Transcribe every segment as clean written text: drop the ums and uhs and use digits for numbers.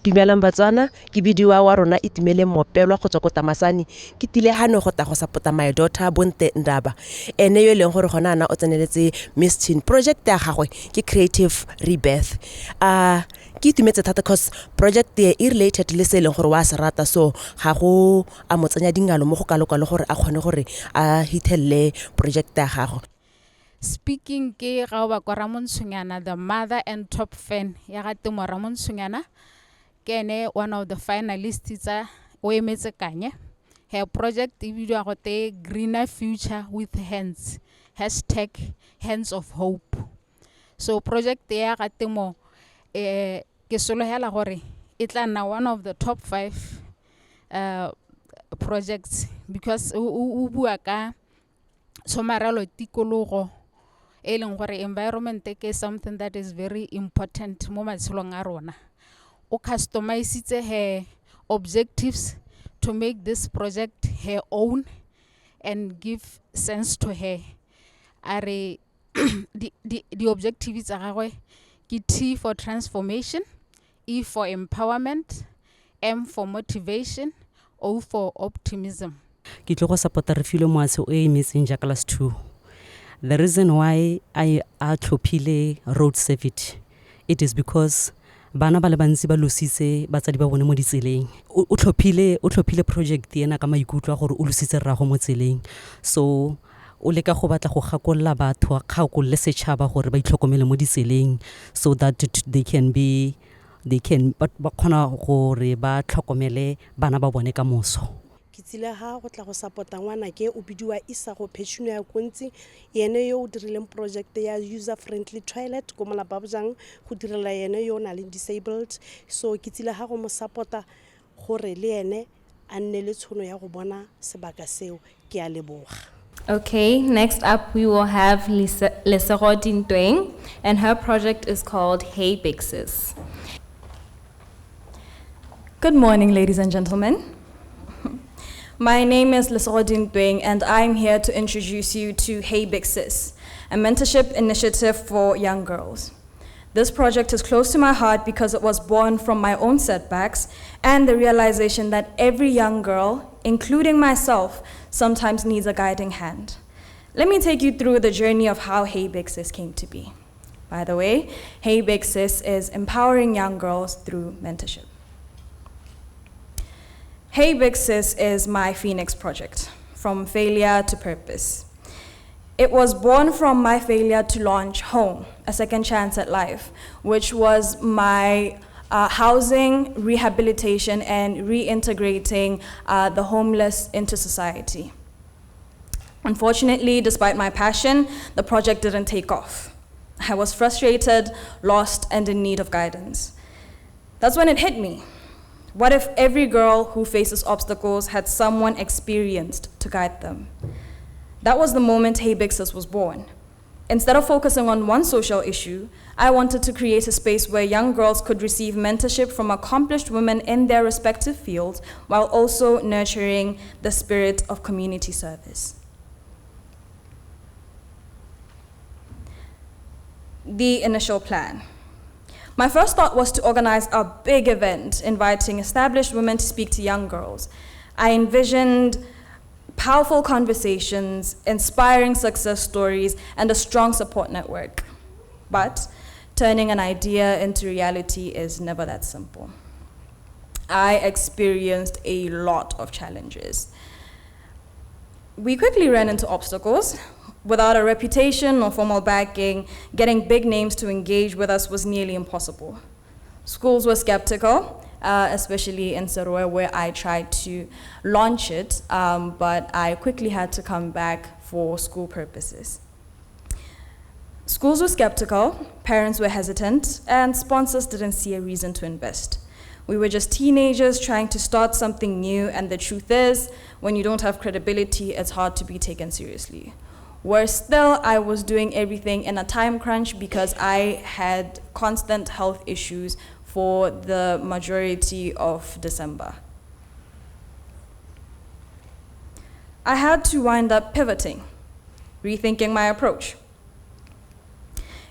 Dumelang Batswana, ke bidiwa wa rona Itumele Mopelwa go tswa ko Tamasane. Ke tile hano go ta go support my daughter Bonte Ndaba. Ene yo leng gore gona ana o tseneletse Miss Teen project ya gagwe ke creative rebirth. Ke itumetse thata cause project e related le se leng gore wa se rata, so ga go a mo tsenya dingalo mo go kalokalo gore a kgone gore a hitelle project ya gagwe. Speaking ke Rauba kwa Ramontshunyana, the mother and top fan ya ga Temo Ramontshunyana. Kene one of the finalists tsa o emetse kanye. Her project e bidiwa go te Greener Future with Hands #Hands of Hope. So project ya ga Temo ke solohela gore e tla nna one of the top 5 projects because o bua ka somarelo tikologo e leng gore environment ke something that is very important mo matshelong a rona. O customizitse her objectives to make this project her own and give sense to her. Are the objectives tsa gagwe ke T for transformation, E for empowerment, M for motivation, O for optimism. Ke tlo go support Refilo Moase o emetseng ja class 2. The reason why I tlhophile road safety, it is because bana ba le bantsi ba lositse batsadi ba bone mo ditseleng. O tlhophile project ena ka maikutlo gore o lositse rrago mo tseleng, so o leka go batla go gakolla batho a kgakolle setšhaba gore ba itlhokomele mo ditseleng so that they can ba kgona gore ba tlhokomele bana ba bone ka moso. Ke tsile ha go tla go supporta ngwana ke o bidiwa isa go Phešhuno ya Kontsi, yene yo o dirileng project ya user friendly toilet ko mola babjang go direla yene yo na le disabled. So ke tsile ha go mo supporta gore le yene a nne le tshono ya go bona sebaka seo. Ke a leboga. Okay, next up we will have Lesego Dintweng, and her project is called Hey Big Sis. Good morning, ladies and gentlemen. My name is Lesego Dintweng, and I'm here to introduce you to Hey Big Sis, a mentorship initiative for young girls. This project is close to my heart because it was born from my own setbacks and the realization that every young girl, including myself, sometimes needs a guiding hand. Let me take you through the journey of how Hey Big Sis came to be. By the way, Hey Big Sis is empowering young girls through mentorship. Hey Big Sis is my Phoenix project, from failure to purpose. It was born from my failure to launch Home, a second chance at life, which was my housing, rehabilitation, and reintegrating the homeless into society. Unfortunately, despite my passion, the project didn't take off. I was frustrated, lost, and in need of guidance. That's when it hit me. What if every girl who faces obstacles had someone experienced to guide them? That was the moment Hey Big Sis was born. Instead of focusing on one social issue, I wanted to create a space where young girls could receive mentorship from accomplished women in their respective fields while also nurturing the spirit of community service. The initial plan. My first thought was to organize a big event inviting established women to speak to young girls. I envisioned powerful conversations, inspiring success stories, and a strong support network. But turning an idea into reality is never that simple. I experienced a lot of challenges. We quickly ran into obstacles. Without a reputation or formal backing, getting big names to engage with us was nearly impossible. Schools were skeptical, especially in Serowe, where I tried to launch it, but I quickly had to come back for school purposes. Schools were skeptical, parents were hesitant, and sponsors didn't see a reason to invest. We were just teenagers trying to start something new, and the truth is, when you don't have credibility, it's hard to be taken seriously. Worse still, I was doing everything in a time crunch because I had constant health issues for the majority of December. I had to wind up pivoting, rethinking my approach.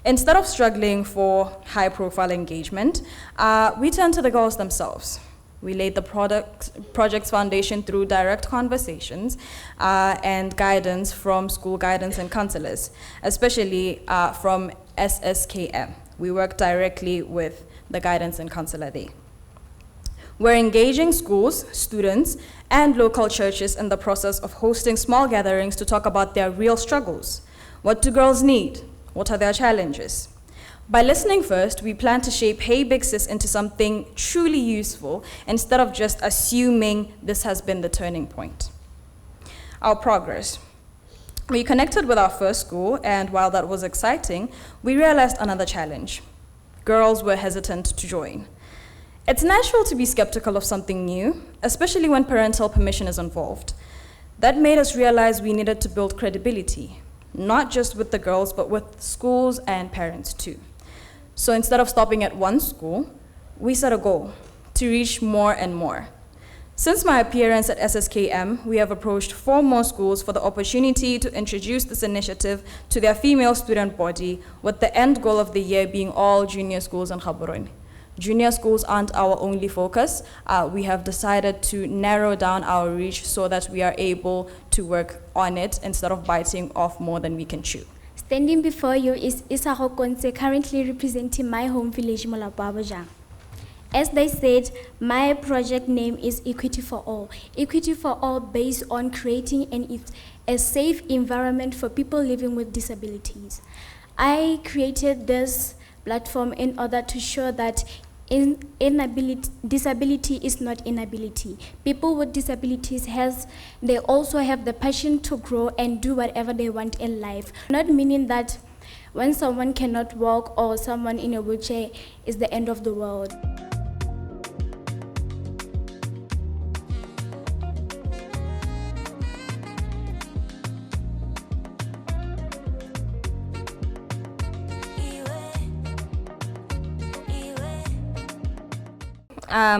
Instead of struggling for high-profile engagement, we turned to the girls themselves. We laid the project's foundation through direct conversations and guidance from school guidance and counselors, especially from SSKM. We work directly with the guidance and counselor there. We're engaging schools, students, and local churches in the process of hosting small gatherings to talk about their real struggles. What do girls need? What are their challenges? By listening first, we plan to shape Hey Big Sis into something truly useful instead of just assuming this has been the turning point. Our progress. We connected with our first school, and while that was exciting, we realized another challenge. Girls were hesitant to join. It's natural to be skeptical of something new, especially when parental permission is involved. That made us realize we needed to build credibility, not just with the girls, but with schools and parents too. So instead of stopping at one school, we set a goal to reach more and more. Since my appearance at SSKM, we have approached 4 more schools for the opportunity to introduce this initiative to their female student body, with the end goal of the year being all junior schools in Gaborone. Junior schools aren't our only focus. We have decided to narrow down our reach so that we are able to work on it instead of biting off more than we can chew. Standing before you is Isaho Konse, currently representing my home village, Molababajang. As they said, my project name is Equity for All. Equity for All based on creating a safe environment for people living with disabilities. I created this platform in order to show that disability is not inability. People with disabilities they also have the passion to grow and do whatever they want in life. Not meaning that when someone cannot walk or someone in a wheelchair is the end of the world.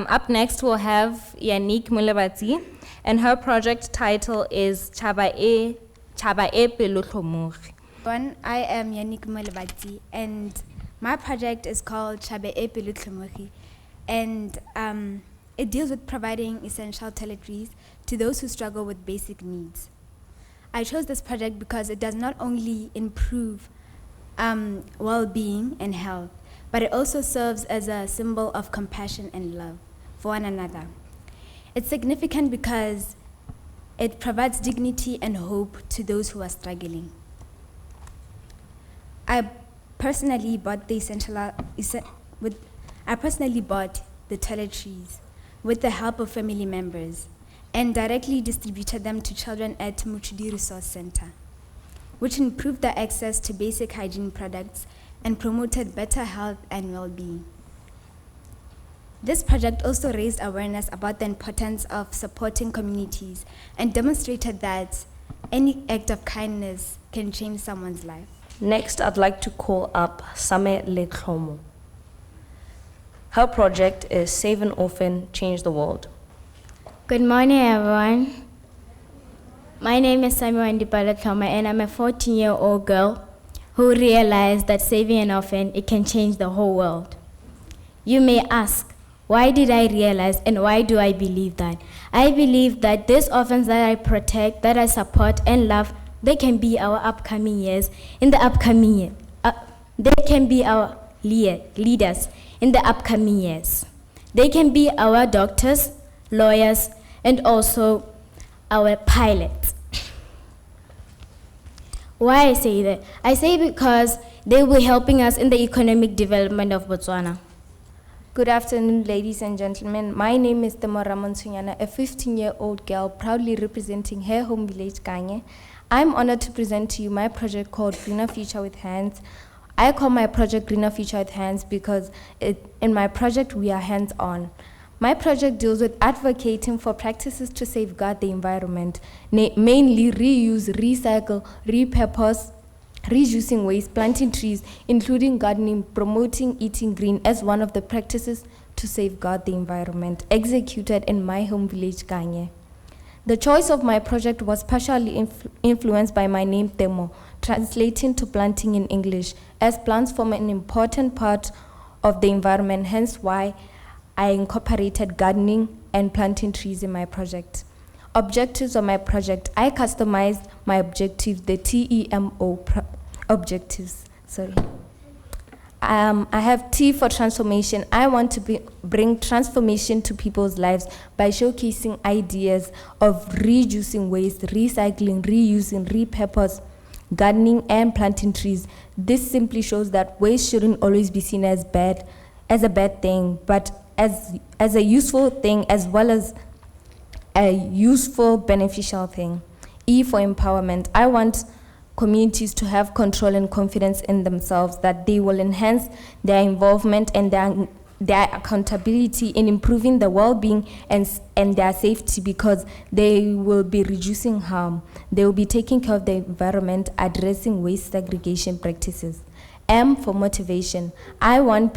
Up next, we'll have Yannick Mulebati, and her project title is Chaba e Pelotlhomogi. I am Yannick Mulebati, and my project is called Chaba e Pelotlhomogi, and it deals with providing essential toiletries to those who struggle with basic needs. I chose this project because it does not only improve well-being and health, but it also serves as a symbol of compassion and love for one another. It's significant because it provides dignity and hope to those who are struggling. I personally bought the toiletries with the help of family members and directly distributed them to children at Muchudi Resource Center, which improved their access to basic hygiene products and promoted better health and well-being. This project also raised awareness about the importance of supporting communities and demonstrated that any act of kindness can change someone's life. Next, I'd like to call up Same Letlomo. Her project is Save an Orphan, Change the World. Good morning, everyone. My name is Samuel Letlomo, and I'm a 14-year-old girl who realized that saving an orphan, it can change the whole world. You may ask, why did I realize and why do I believe that? I believe that these orphans that I protect, that I support and love, they can be our upcoming years. In the upcoming year, they can be our leaders in the upcoming years. They can be our doctors, lawyers, and also our pilots. Why I say that? I say because they will be helping us in the economic development of Botswana. Good afternoon, ladies and gentlemen. My name is Temora Monsunyana, a 15-year-old girl proudly representing her home village, Kanye. I'm honored to present to you my project called Greener Future with Hands. I call my project Greener Future with Hands because in my project we are hands-on. My project deals with advocating for practices to safeguard the environment, mainly reuse, recycle, repurpose, reducing waste, planting trees, including gardening, promoting eating green as one of the practices to safeguard the environment, executed in my home village, Kanye. The choice of my project was partially influenced by my name, Temo, translating to planting in English, as plants form an important part of the environment, hence why I incorporated gardening and planting trees in my project. Objectives of my project. I customized my objectives, the TEMO objectives. Sorry. I have T for transformation. I want to bring transformation to people's lives by showcasing ideas of reducing waste, recycling, reusing, repurpose, gardening, and planting trees. This simply shows that waste shouldn't always be seen as a bad thing, but as a useful thing as well as a useful, beneficial thing. E for empowerment. I want communities to have control and confidence in themselves, that they will enhance their involvement and their accountability in improving the well-being and their safety, because they will be reducing harm. They will be taking care of the environment, addressing waste segregation practices. M for motivation. I want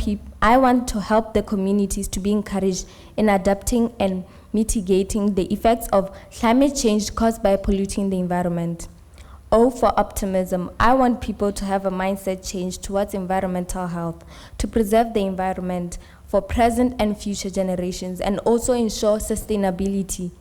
to help the communities to be encouraged in adapting and mitigating the effects of climate change caused by polluting the environment. O for optimism. I want people to have a mindset change towards environmental health, to preserve the environment for present and future generations, and also ensure sustainability.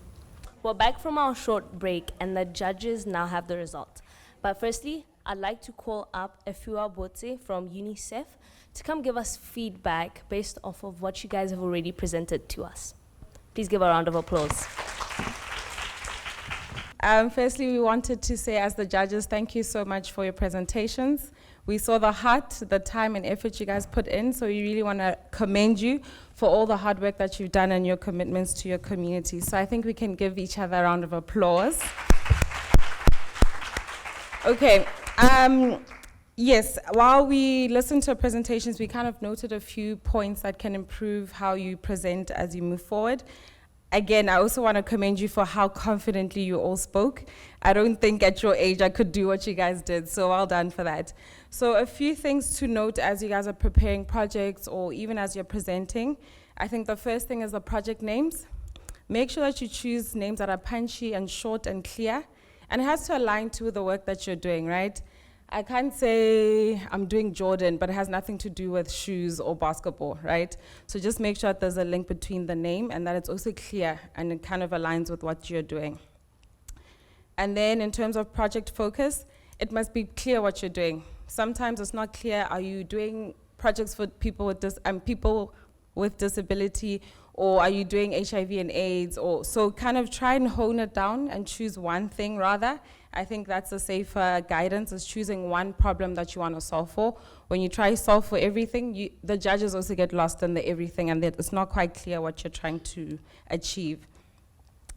We're back from our short break, and the judges now have the results. But firstly, I'd like to call up Efua Botse from UNICEF to come give us feedback based off of what you guys have already presented to us. Please give a round of applause. Firstly, we wanted to say, as the judges, thank you so much for your presentations. We saw the heart, the time and effort you guys put in, so we really want to commend you for all the hard work that you've done and your commitments to your community. So I think we can give each other a round of applause. Okay, yes, while we listened to presentations, we kind of noted a few points that can improve how you present as you move forward. Again, I also want to commend you for how confidently you all spoke. I don't think at your age I could do what you guys did, so well done for that. So a few things to note as you guys are preparing projects or even as you're presenting. I think the first thing is the project names. Make sure that you choose names that are punchy and short and clear, and it has to align to the work that you're doing, right? I can't say I'm doing Jordan, but it has nothing to do with shoes or basketball, right? So just make sure that there's a link between the name and that it's also clear and it kind of aligns with what you're doing. And then in terms of project focus, it must be clear what you're doing. Sometimes it's not clear, are you doing projects for people with disability, or are you doing HIV and AIDS? Or so kind of try and hone it down and choose one thing rather. I think that's a safer guidance, is choosing one problem that you want to solve for. When you try to solve for everything, the judges also get lost in the everything, and it's not quite clear what you're trying to achieve.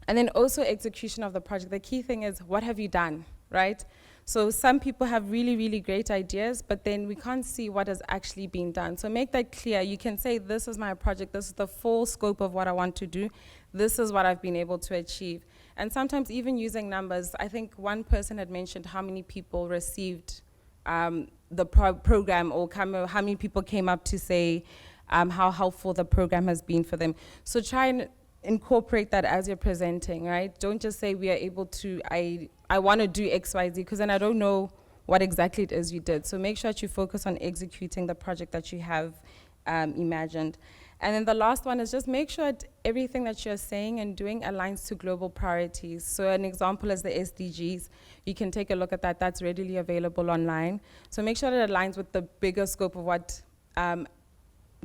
And then also execution of the project. The key thing is, what have you done, right? So some people have really, really great ideas, but then we can't see what has actually been done. So make that clear. You can say, this is my project, this is the full scope of what I want to do, this is what I've been able to achieve. And sometimes even using numbers. I think one person had mentioned how many people received the program, or how many people came up to say how helpful the program has been for them. So try and incorporate that as you're presenting, right? Don't just say we are able to, I want to do X, Y, Z, because then I don't know what exactly it is you did. So make sure that you focus on executing the project that you have imagined. And then the last one is just make sure that everything that you're saying and doing aligns to global priorities. So an example is the SDGs. You can take a look at that. That's readily available online. So make sure that it aligns with the bigger scope of what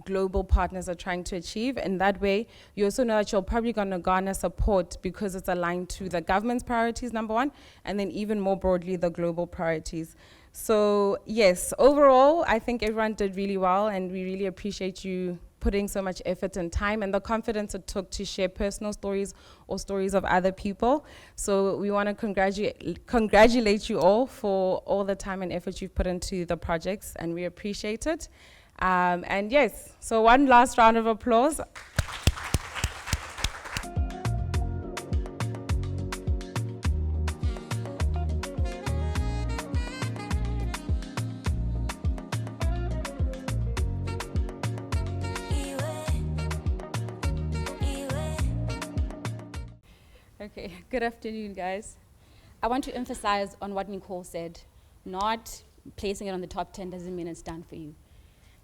global partners are trying to achieve. And that way, you also know that you're probably going to garner support because it's aligned to the government's priorities, number one, and then even more broadly, the global priorities. So yes, overall, I think everyone did really well, and we really appreciate you putting so much effort and time and the confidence it took to share personal stories or stories of other people. So we want to congratulate you all for all the time and effort you've put into the projects, and we appreciate it. And yes, so one last round of applause. Okay, good afternoon, guys. I want to emphasize on what Nicole said. not placing it on the top 10 doesn't mean it's done for you.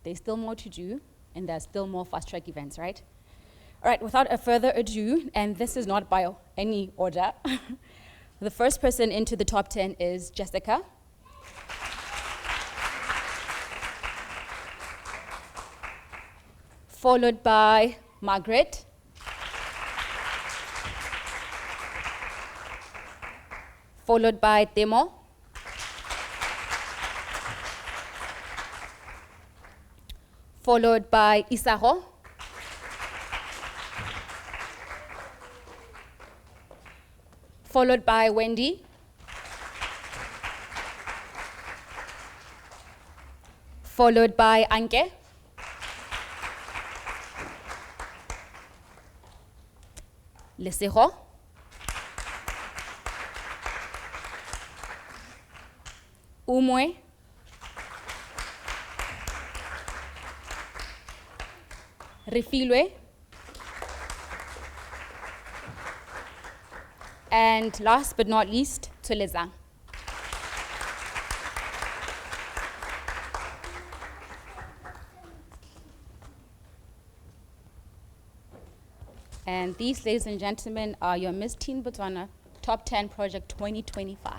There's still more to do, and there's still more fast-track events, right? All right, without a further ado, and this is not by any order, the first person into the top 10 is Jessica. Followed by Margaret. Followed by Temo. Followed by Isaho. Followed by Wendy. Followed by Anke. Lesego. Umwe. Refilwe. And last but not least, Tuleza. And these, ladies and gentlemen, are your Miss Teen Botswana Top 10 Project 2025.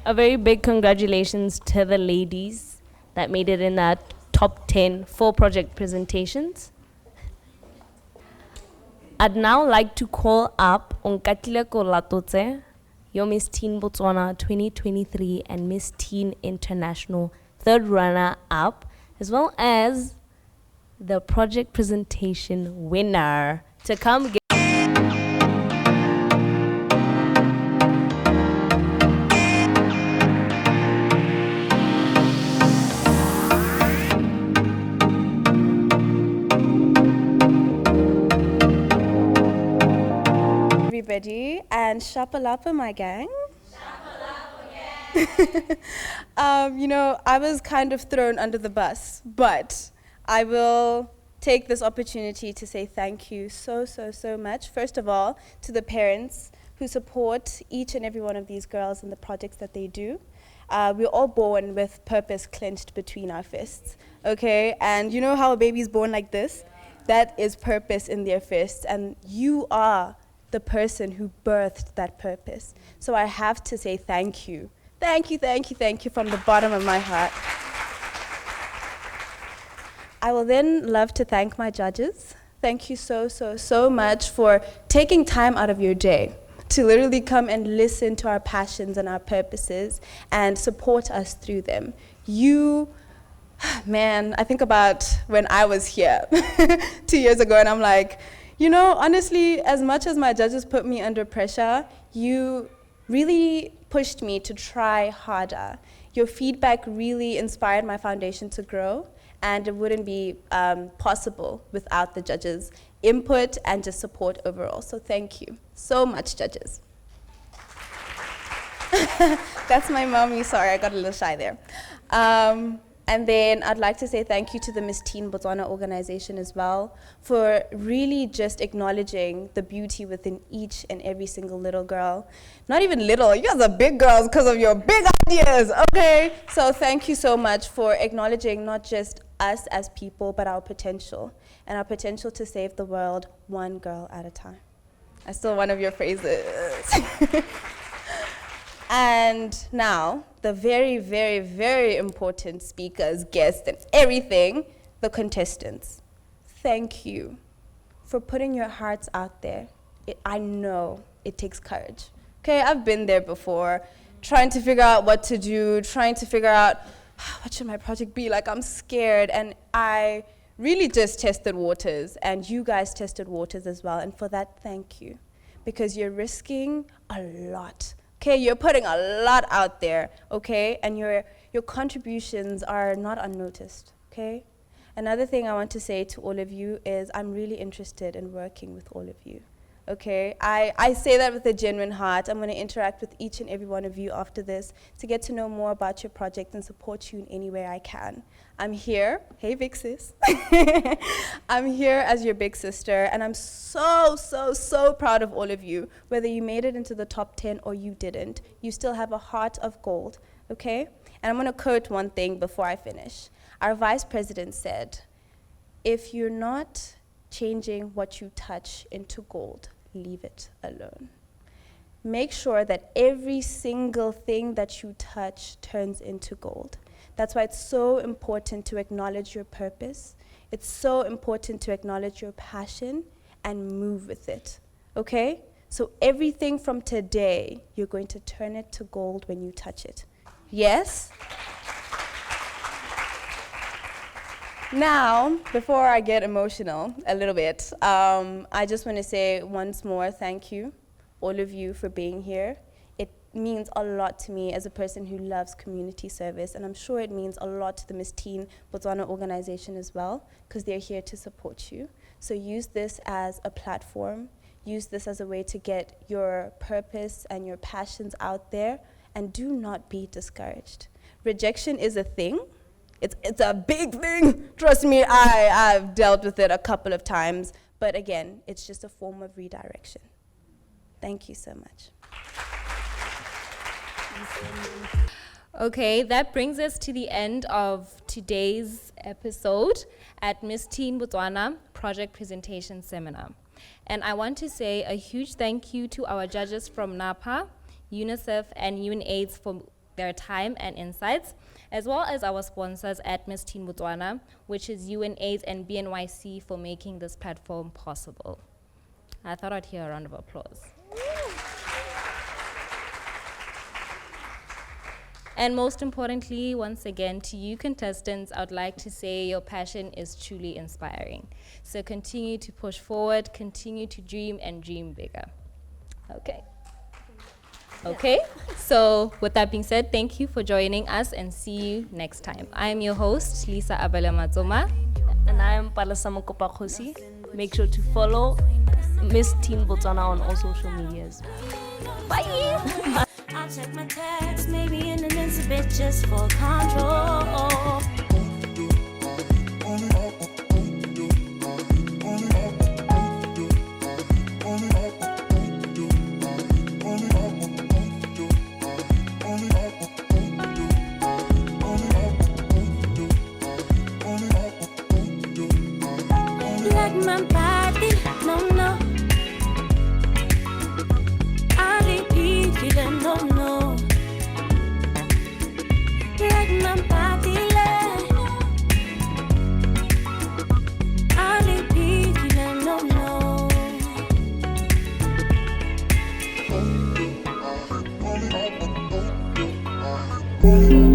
A very big congratulations to the ladies that made it in that top 10 for project presentations. I'd now like to call up Onkatile Kolatotse, your Miss Teen Botswana 2023 and Miss Teen International third runner-up, as well as the project presentation winner, to come get everybody, and Shapalapa, my gang. You know, I was kind of thrown under the bus, but I will take this opportunity to say thank you so much. First of all, to the parents who support each and every one of these girls in the projects that they do. We're all born with purpose clenched between our fists, okay? And you know how a baby's born like this? That is purpose in their fists, and you are the person who birthed that purpose. So I have to say thank you. Thank you from the bottom of my heart. I will then love to thank my judges. Thank you so much for taking time out of your day to literally come and listen to our passions and our purposes and support us through them. You, man, I think about when I was here 2 years ago, and I'm like, you know, honestly, as much as my judges put me under pressure, you really pushed me to try harder. Your feedback really inspired my foundation to grow, and it wouldn't be possible without the judges' input and just support overall. So thank you so much, judges. That's my mommy, sorry, I got a little shy there. And then I'd like to say thank you to the Miss Teen Botswana organization as well for really just acknowledging the beauty within each and every single little girl. Not even little, you guys are big girls because of your big ideas, okay? So thank you so much for acknowledging not just us as people, but our potential, and our potential to save the world one girl at a time. I stole one of your phrases. And now, the very important speakers, guests, and everything, the contestants. Thank you for putting your hearts out there. I know it takes courage. Okay, I've been there before, trying to figure out what to do, trying to figure out what should my project be. Like, I'm scared, and I really just tested waters, and you guys tested waters as well, and for that, thank you, because you're risking a lot. Okay, you're putting a lot out there, okay? And your contributions are not unnoticed, okay? Another thing I want to say to all of you is I'm really interested in working with all of you, okay? I say that with a genuine heart. I'm going to interact with each and every one of you after this to get to know more about your project and support you in any way I can. I'm here. Hey, big sis. I'm here as your big sister, and I'm so, so, so proud of all of you. Whether you made it into the top 10 or you didn't, you still have a heart of gold, okay? And I'm going to quote one thing before I finish. Our vice president said, if you're not changing what you touch into gold, leave it alone. Make sure that every single thing that you touch turns into gold. That's why it's so important to acknowledge your purpose. It's so important to acknowledge your passion and move with it, okay? So everything from today, you're going to turn it to gold when you touch it. Yes? Now, before I get emotional a little bit, I just want to say once more thank you, all of you, for being here. It means a lot to me as a person who loves community service, and I'm sure it means a lot to the Miss Teen Botswana organization as well, because they're here to support you. So use this as a platform. Use this as a way to get your purpose and your passions out there, and do not be discouraged. Rejection is a thing. It's a big thing. Trust me, I've dealt with it a couple of times. But again, it's just a form of redirection. Thank you so much. Okay, that brings us to the end of today's episode at Miss Teen Botswana Project Presentation Seminar. And I want to say a huge thank you to our judges from NAPA, UNICEF, and UNAIDS for their time and insights, as well as our sponsors at Miss Teen Botswana, which is UNAIDS and BNYC, for making this platform possible. I thought I'd hear a round of applause. And most importantly, once again, to you contestants, I would like to say your passion is truly inspiring. So continue to push forward, continue to dream, and dream bigger. Okay. Okay, so with that being said, thank you for joining us, and see you next time. I am your host, Lisa Abela Matsoma. And I am Palasamo Kopakhosi. Make sure to follow Miss Teen Botswana on all social medias. Bye! I'll check my text, maybe in an instant, just for control. Like my body, no. I repeat it, no. Like my body, I repeat it, no.